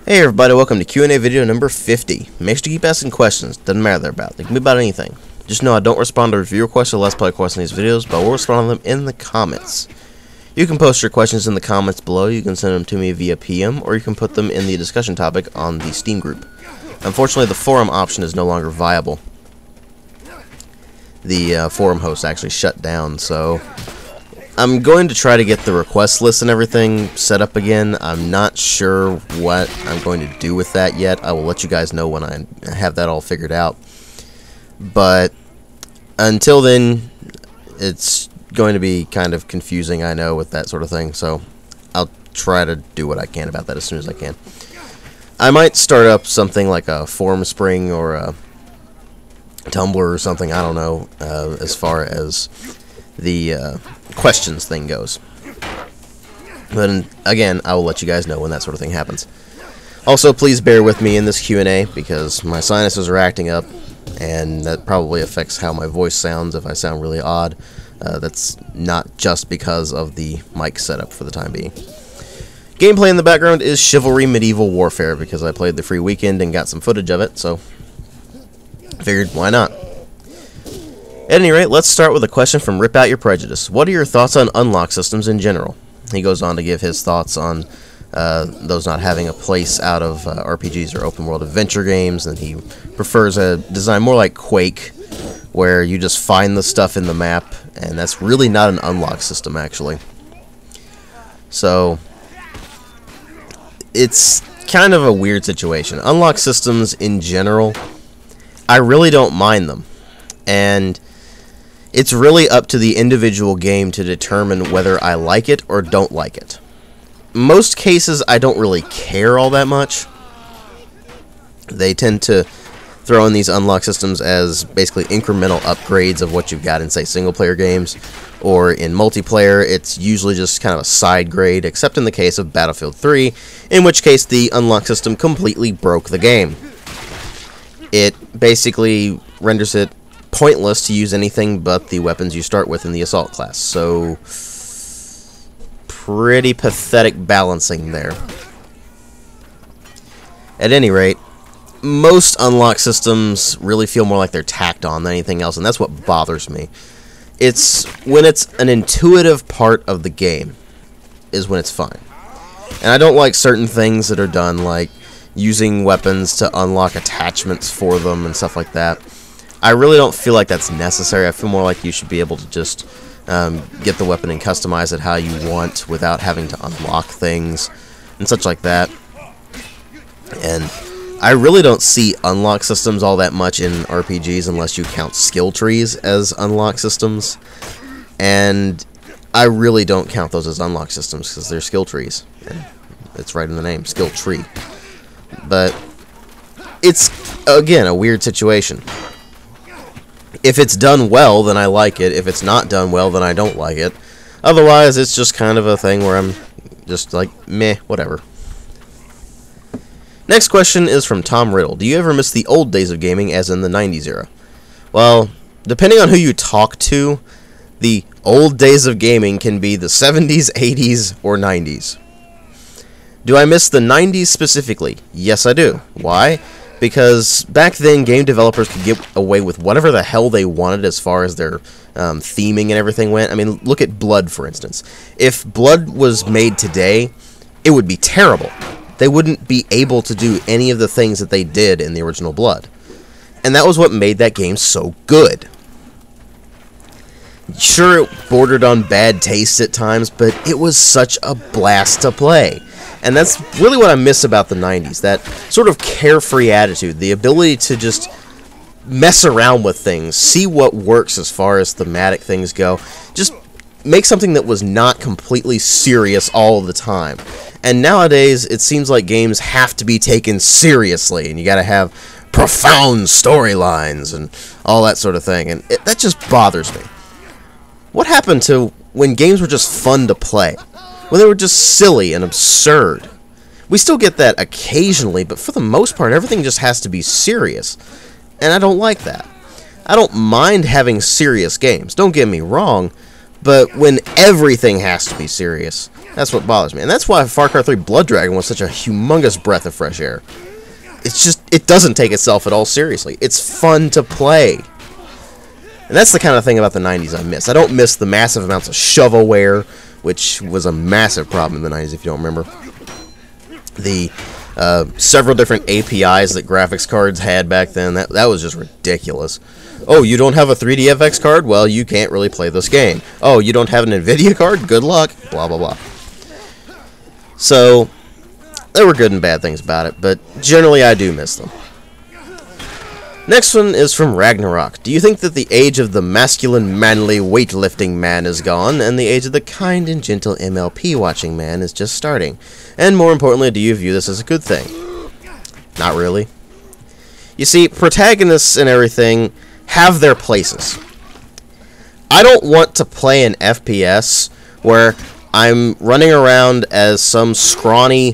Hey everybody, welcome to Q&A video number 50. Make sure to keep asking questions, doesn't matter what they're about. They can be about anything. Just know I don't respond to review requests or Let's Play requests in these videos, but I will respond to them in the comments. You can post your questions in the comments below, you can send them to me via PM, or you can put them in the discussion topic on the Steam group. Unfortunately, the forum option is no longer viable. The forum host actually shut down, so I'm going to try to get the request list and everything set up again. I'm not sure what I'm going to do with that yet. I will let you guys know when I have that all figured out. But until then, it's going to be kind of confusing, I know, with that sort of thing. So I'll try to do what I can about that as soon as I can. I might start up something like a forum spring or a Tumblr or something, I don't know, as far as the questions thing goes. But again, I will let you guys know when that sort of thing happens. Also, please bear with me in this Q&A because my sinuses are acting up, and that probably affects how my voice sounds if I sound really odd. That's not just because of the mic setup for the time being. Gameplay in the background is Chivalry Medieval Warfare because I played the free weekend and got some footage of it, so I figured why not. At any rate, let's start with a question from Rip Out Your Prejudice. What are your thoughts on unlock systems in general? He goes on to give his thoughts on those not having a place out of RPGs or open world adventure games, and he prefers a design more like Quake, where you just find the stuff in the map, and that's really not an unlock system, actually. So it's kind of a weird situation. Unlock systems in general, I really don't mind them, and it's really up to the individual game to determine whether I like it or don't like it. Most cases, I don't really care all that much. They tend to throw in these unlock systems as basically incremental upgrades of what you've got in, say, single-player games, or in multiplayer, it's usually just kind of a side grade, except in the case of Battlefield 3, in which case the unlock system completely broke the game. It basically renders it pointless to use anything but the weapons you start with in the assault class. So pretty pathetic balancing there. At any rate, most unlock systems really feel more like they're tacked on than anything else, and that's what bothers me. It's when it's an intuitive part of the game is when it's fine. And I don't like certain things that are done, like using weapons to unlock attachments for them and stuff like that. I really don't feel like that's necessary. I feel more like you should be able to just get the weapon and customize it how you want without having to unlock things and such like that. And I really don't see unlock systems all that much in RPGs unless you count skill trees as unlock systems. And I really don't count those as unlock systems because they're skill trees. And it's right in the name, skill tree. But it's, again, a weird situation. If it's done well, then I like it. If it's not done well, then I don't like it. Otherwise, it's just kind of a thing where I'm just like, meh, whatever. Next question is from Tom Riddle. Do you ever miss the old days of gaming, as in the 90s era? Well, depending on who you talk to, the old days of gaming can be the 70s, 80s, or 90s. Do I miss the 90s specifically? Yes, I do. Why? Because back then, game developers could get away with whatever the hell they wanted as far as their theming and everything went. I mean, look at Blood, for instance. If Blood was made today, it would be terrible. They wouldn't be able to do any of the things that they did in the original Blood. And that was what made that game so good. Sure, it bordered on bad taste at times, but it was such a blast to play. And that's really what I miss about the 90s, that sort of carefree attitude, the ability to just mess around with things, see what works as far as thematic things go, just make something that was not completely serious all the time. And nowadays, it seems like games have to be taken seriously, and you gotta have profound storylines and all that sort of thing, and that just bothers me. What happened to when games were just fun to play? When they were just silly and absurd? We still get that occasionally, but for the most part, everything just has to be serious. And I don't like that. I don't mind having serious games, don't get me wrong, but when everything has to be serious, That's what bothers me. And that's why Far Cry 3 Blood Dragon was such a humongous breath of fresh air. It's just, it doesn't take itself at all seriously. It's fun to play. And that's the kind of thing about the 90s I miss. I don't miss the massive amounts of shovelware, which was a massive problem in the 90s if you don't remember. The several different APIs that graphics cards had back then, that was just ridiculous. Oh, you don't have a 3DFX card? Well, you can't really play this game. Oh, you don't have an NVIDIA card? Good luck. Blah, blah, blah. So, there were good and bad things about it, but generally I do miss them. Next one is from Ragnarok. Do you think that the age of the masculine, manly, weightlifting man is gone, and the age of the kind and gentle MLP-watching man is just starting? And more importantly, do you view this as a good thing? Not really. You see, protagonists and everything have their places. I don't want to play an FPS where I'm running around as some scrawny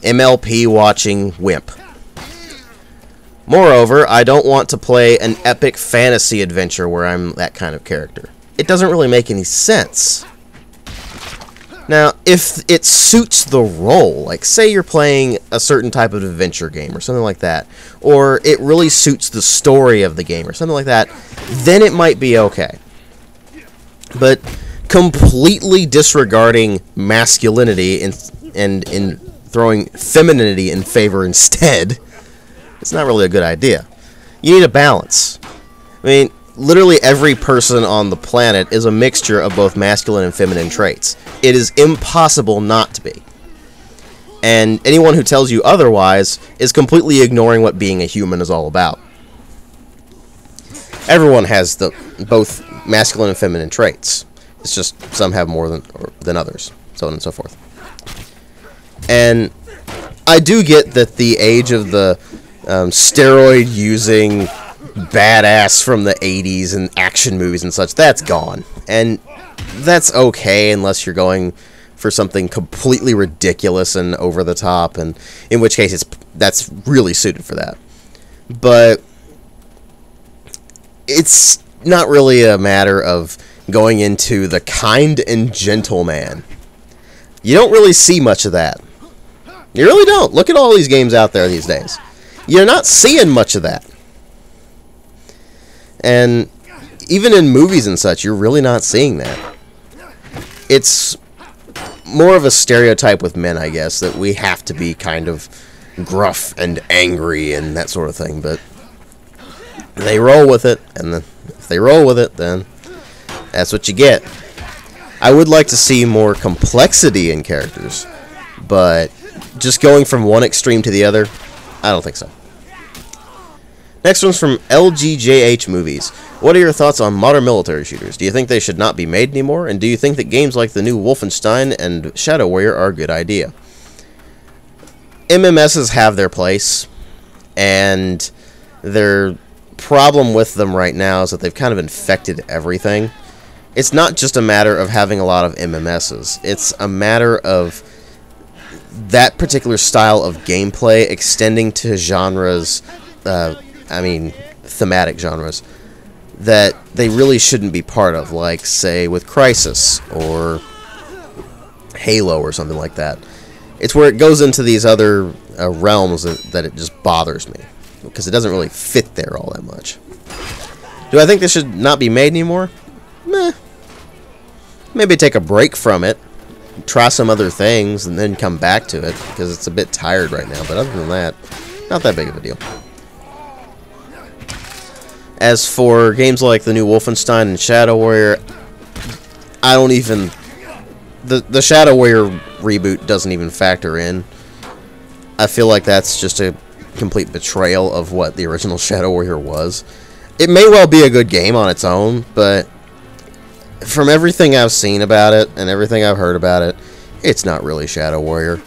MLP-watching wimp. Moreover, I don't want to play an epic fantasy adventure where I'm that kind of character. It doesn't really make any sense. Now, if it suits the role, like say you're playing a certain type of adventure game or something like that, or it really suits the story of the game or something like that, then it might be okay. But completely disregarding masculinity and in throwing femininity in favor instead, it's not really a good idea. You need a balance. I mean, literally every person on the planet is a mixture of both masculine and feminine traits. It is impossible not to be. And anyone who tells you otherwise is completely ignoring what being a human is all about. Everyone has both masculine and feminine traits. It's just some have more than others, so on and so forth. And I do get that the age of the steroid-using badass from the 80s and action movies and such, that's gone. And that's okay unless you're going for something completely ridiculous and over the top, and in which case that's really suited for that. But it's not really a matter of going into the kind and gentle man. You don't really see much of that. You really don't. Look at all these games out there these days. You're not seeing much of that. And even in movies and such, you're really not seeing that. It's more of a stereotype with men, I guess, that we have to be kind of gruff and angry and that sort of thing, but they roll with it, and if they roll with it, then that's what you get. I would like to see more complexity in characters, but just going from one extreme to the other, I don't think so. Next one's from LGJH Movies. What are your thoughts on modern military shooters? Do you think they should not be made anymore? And do you think that games like the new Wolfenstein and Shadow Warrior are a good idea? MMSs have their place, and their problem with them right now is that they've kind of infected everything. It's not just a matter of having a lot of MMSs. It's a matter of that particular style of gameplay extending to genres, thematic genres, that they really shouldn't be part of, like, say, with Crysis or Halo or something like that. It's where it goes into these other realms that it just bothers me, because it doesn't really fit there all that much. Do I think this should not be made anymore? Meh. Maybe take a break from it, try some other things, and then come back to it, because it's a bit tired right now. But other than that, not that big of a deal. As for games like the new Wolfenstein and Shadow Warrior, I don't even... The Shadow Warrior reboot doesn't even factor in. I feel like that's just a complete betrayal of what the original Shadow Warrior was. It may well be a good game on its own, but from everything I've seen about it and everything I've heard about it, it's not really Shadow Warrior.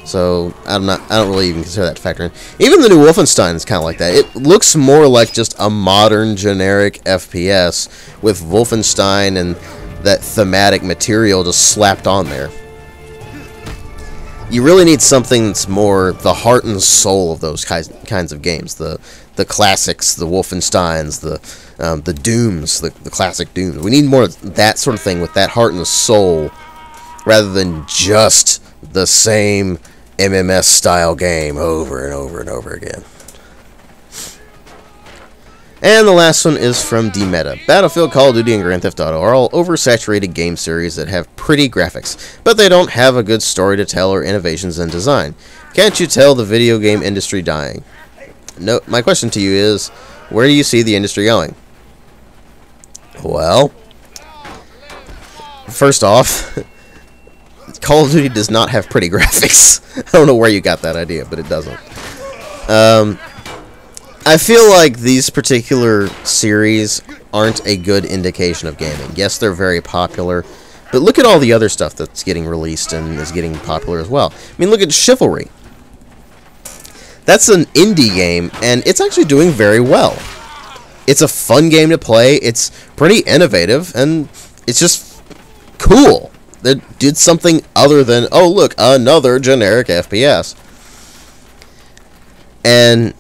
So I don't really even consider that to factor in. Even the new Wolfenstein is kind of like that. It looks more like just a modern generic FPS with Wolfenstein and that thematic material just slapped on there. You really need something that's more the heart and soul of those kinds of games. The classics, the Wolfensteins, the Dooms, the classic Dooms. We need more of that sort of thing with that heart and soul rather than just the same MMS style game over and over and over again. And the last one is from DMeta. Battlefield, Call of Duty, and Grand Theft Auto are all oversaturated game series that have pretty graphics, but they don't have a good story to tell or innovations in design. Can't you tell the video game industry dying? No, my question to you is, where do you see the industry going? Well, first off, Call of Duty does not have pretty graphics. I don't know where you got that idea, but it doesn't. I feel like these particular series aren't a good indication of gaming. Yes, they're very popular, but look at all the other stuff that's getting released and is getting popular as well. I mean, look at Chivalry. That's an indie game, and it's actually doing very well. It's a fun game to play, it's pretty innovative, and it's just cool. They did something other than, oh look, another generic FPS. And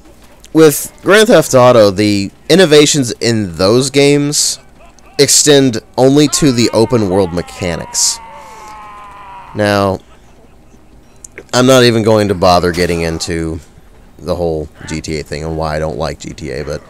with Grand Theft Auto, the innovations in those games extend only to the open world mechanics. Now, I'm not even going to bother getting into the whole GTA thing and why I don't like GTA, but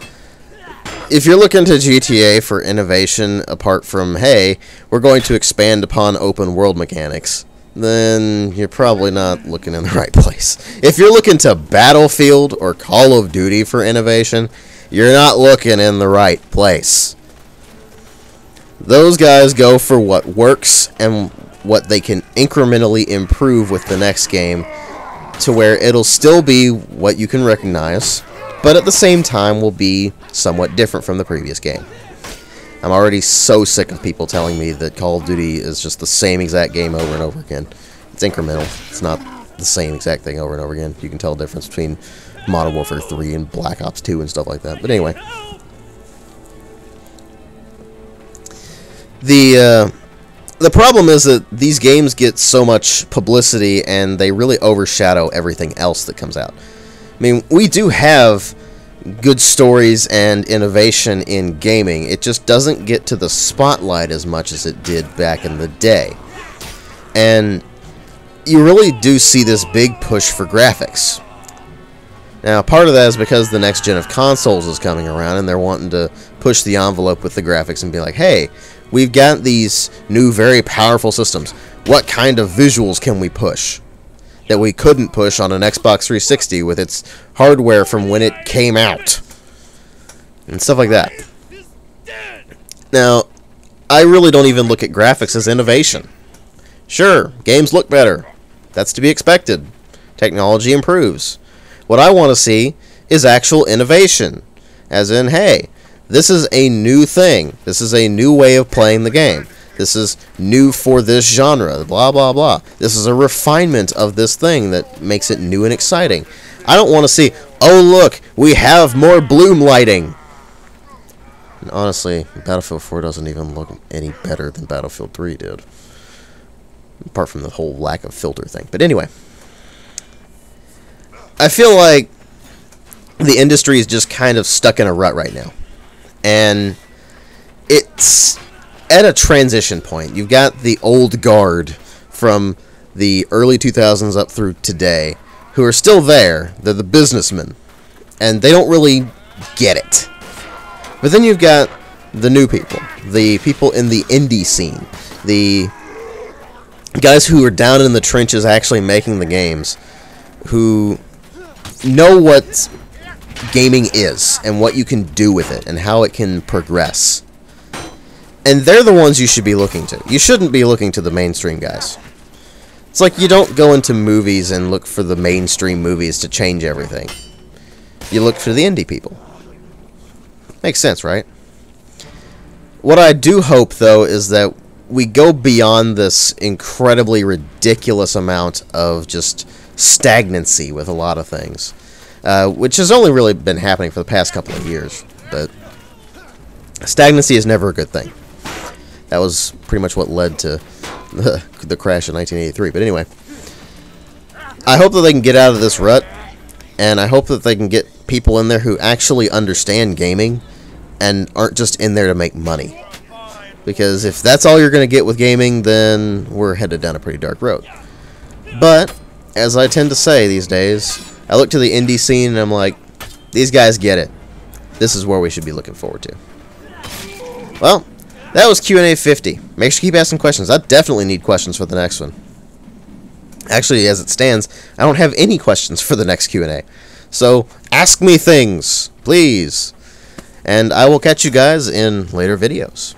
if you're looking to GTA for innovation apart from, hey, we're going to expand upon open world mechanics, then you're probably not looking in the right place. If you're looking to Battlefield or Call of Duty for innovation, you're not looking in the right place. Those guys go for what works and what they can incrementally improve with the next game to where it'll still be what you can recognize, but at the same time will be somewhat different from the previous game. I'm already so sick of people telling me that Call of Duty is just the same exact game over and over again. It's incremental. It's not the same exact thing over and over again. You can tell the difference between Modern Warfare 3 and Black Ops 2 and stuff like that. But anyway. The problem is that these games get so much publicity and they really overshadow everything else that comes out. I mean, we do have good stories and innovation in gaming. It just doesn't get to the spotlight as much as it did back in the day. And you really do see this big push for graphics. Now, part of that is because the next gen of consoles is coming around and they're wanting to push the envelope with the graphics and be like, hey, we've got these new very powerful systems. What kind of visuals can we push that we couldn't push on an Xbox 360 with its hardware from when it came out? And stuff like that. Now, I really don't even look at graphics as innovation. Sure, games look better. That's to be expected. Technology improves. What I want to see is actual innovation. As in, hey, this is a new thing. This is a new way of playing the game. This is new for this genre, blah, blah, blah. This is a refinement of this thing that makes it new and exciting. I don't want to see, oh, look, we have more bloom lighting. And honestly, Battlefield 4 doesn't even look any better than Battlefield 3 did. Apart from the whole lack of filter thing. But anyway, I feel like the industry is just kind of stuck in a rut right now. And it's at a transition point. You've got the old guard from the early 2000s up through today who are still there. They're the businessmen. And they don't really get it. But then you've got the new people. The people in the indie scene. The guys who are down in the trenches actually making the games. Who know what gaming is and what you can do with it and how it can progress. And they're the ones you should be looking to. You shouldn't be looking to the mainstream guys. It's like you don't go into movies and look for the mainstream movies to change everything. You look for the indie people. Makes sense, right? What I do hope, though, is that we go beyond this incredibly ridiculous amount of just stagnancy with a lot of things. Which has only really been happening for the past couple of years. But stagnancy is never a good thing. That was pretty much what led to the crash in 1983. But anyway, I hope that they can get out of this rut. And I hope that they can get people in there who actually understand gaming and aren't just in there to make money. Because if that's all you're going to get with gaming, then we're headed down a pretty dark road. But, as I tend to say these days, I look to the indie scene and I'm like, these guys get it. This is where we should be looking forward to. Well, that was Q&A 50. Make sure you keep asking questions. I definitely need questions for the next one. Actually, as it stands, I don't have any questions for the next Q&A. So, ask me things, please. And I will catch you guys in later videos.